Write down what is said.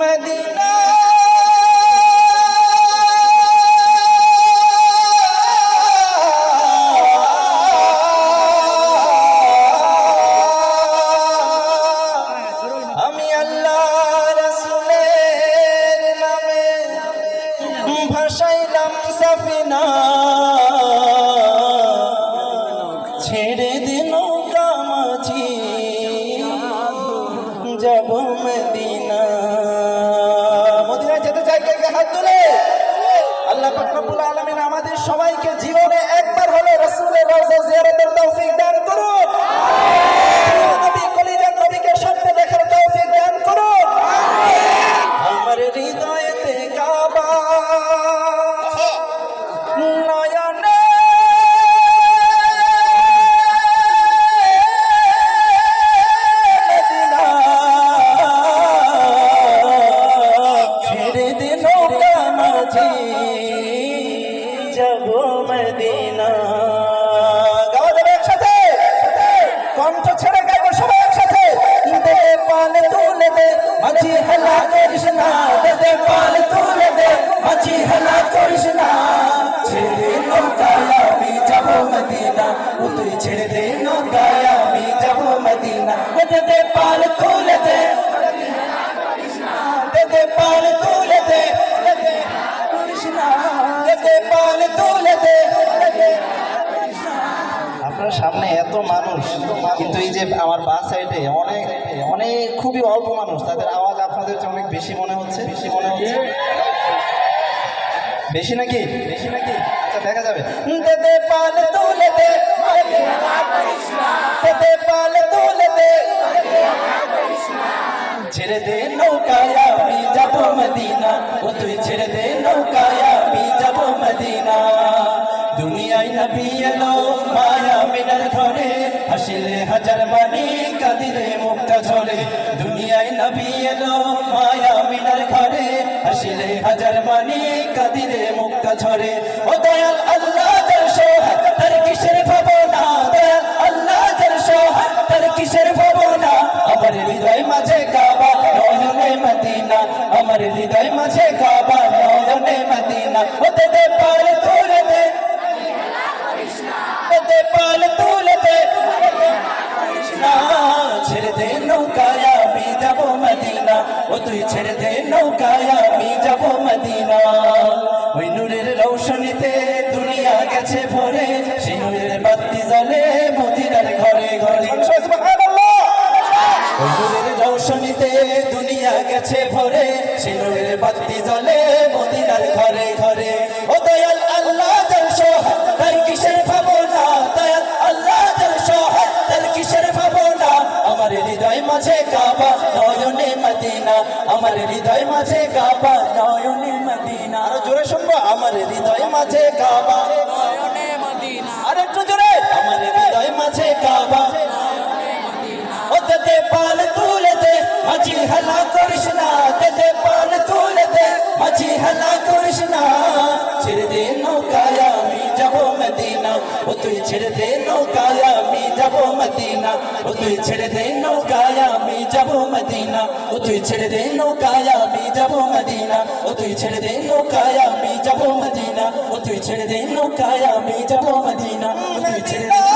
Medina আমি আল্লাহ রাসূলের নামে ভাসাইলাম সাফিনা ছেড়ে দে নৌকা মাঝি যাব মদিনা। মদিনা যেতে চাই কে কে হাত তুলে। আল্লাহ পাক রব্বুল আলামিন আমাদের সবাইকে জীবনে একবার হলে রাসূলের রওজা জিয়ারতের তৌফিক দান করুন। নবী কলিজার নবীকে স্বপ্নে দেখার তৌফিক দান করুন। আমার হৃদয়েতে কাবা নয়নে যাব মদিনা। গাওয়া যাবে একসাথে, কণ্ঠ ছেড়ে গাইবো সবাই একসাথে। দে পাল তুলে দে মাঝি হেলা করিস না, দে পাল তুলে দে মাঝি হেলা করিস না। ছেড়ে দে নৌকায় আমি যাব মদিনা, ও তুই ছেড়ে দে নৌকায় আমি যাব মদিনা। দে পাল তুলে দে, দে পাল তুলে দে আপনার সামনে এত মানুষ, কিন্তু এই যে আমার বাস সাইডে অনেক অনেক খুবই অল্প মানুষ, তাদের আওয়াজ আপনাদের অনেক বেশি মনে হচ্ছে। বেশি নাকি? আচ্ছা দেখা যাবে। দে পাল তুলে দে, দে পাল তুলে দে, ছেড়ে দে নৌকায় আমি যাব মদিনা, ও তুই ছেড়ে দে নৌকায় আমি যাব মদিনা। দুনিয়ায় নবী এলো মায়া মিনার ঘরে, হাসিলে হাজার বাণী কাঁদিলে মুক্তা ঝরে। দুনিয়ায় নবী এলো মায়া মিনার ঘরে, হাসিলে হাজার বাণী কাঁদিলে মুক্তা ঝরে। ও দয়াল আল্লাহ যার সোহাগ তার কিসের ভাবনা, দয়াল আল্লাহ যার সোহাগ তার কিসের ভাবনা। আমার হৃদয় মাঝে কাবা নয়নে মদিনা, আমার হৃদয় মাঝে কাবা নয়নে মদিনা। ও দে পাল তুলে দে, দে পাল তুলে দে, ছেড়ে দে নৌকায় আমি যাব মদিনা, ও তুই ছেড়ে দে নৌকায় আমি যাব মদিনা। ওই নূরের রৌশনীতে দুনিয়া গেছে ভরে, সেই নূরের বাতি জ্বলে মদিনার ঘরে ঘরে। ওই নূরের রৌশনীতে দুনিয়া গেছে ভরে, সেই নূরের বাতি জ্বলে মদিনার ঘরে ঘরে। ও দয়াল আল্লাহ যার সোহাগ তার কিসের ভাবনা, দয়াল আল্লাহ যার সোহাগ তার কিসের ভাবনা। আমার হৃদয় মাঝে কাবা নয়নে মদিনা, আমার হৃদয় মাঝে কাবা নয়নে মদিনা। আরো জোরে শুনবো, আমার হৃদয় মাঝে কাবা নয়নে মদিনা। আরেকটু জোরে, আমার হৃদয় মাঝে কাবা। ও দে পাল তুলে দে মাঝি হেলা করিস না, দে পাল তুলে দে মাঝি হেলা করিস না। ছেড়ে দে নৌকায় আমি যাব মদিনা, ও তুই ছেড়ে দে নৌকায় আমি যাব মদিনা, ও তুই ছেড়ে দে নৌকায় আমি যাব মদিনা, ও তুই ছেড়ে দে নৌকায় আমি যাব মদিনা, ও তুই ছেড়ে দে নৌকায় আমি যাব মদিনা, ও তুই ছেড়ে দে নৌকায় আমি যাব মদিনা, ও তুই ছেড়ে দে।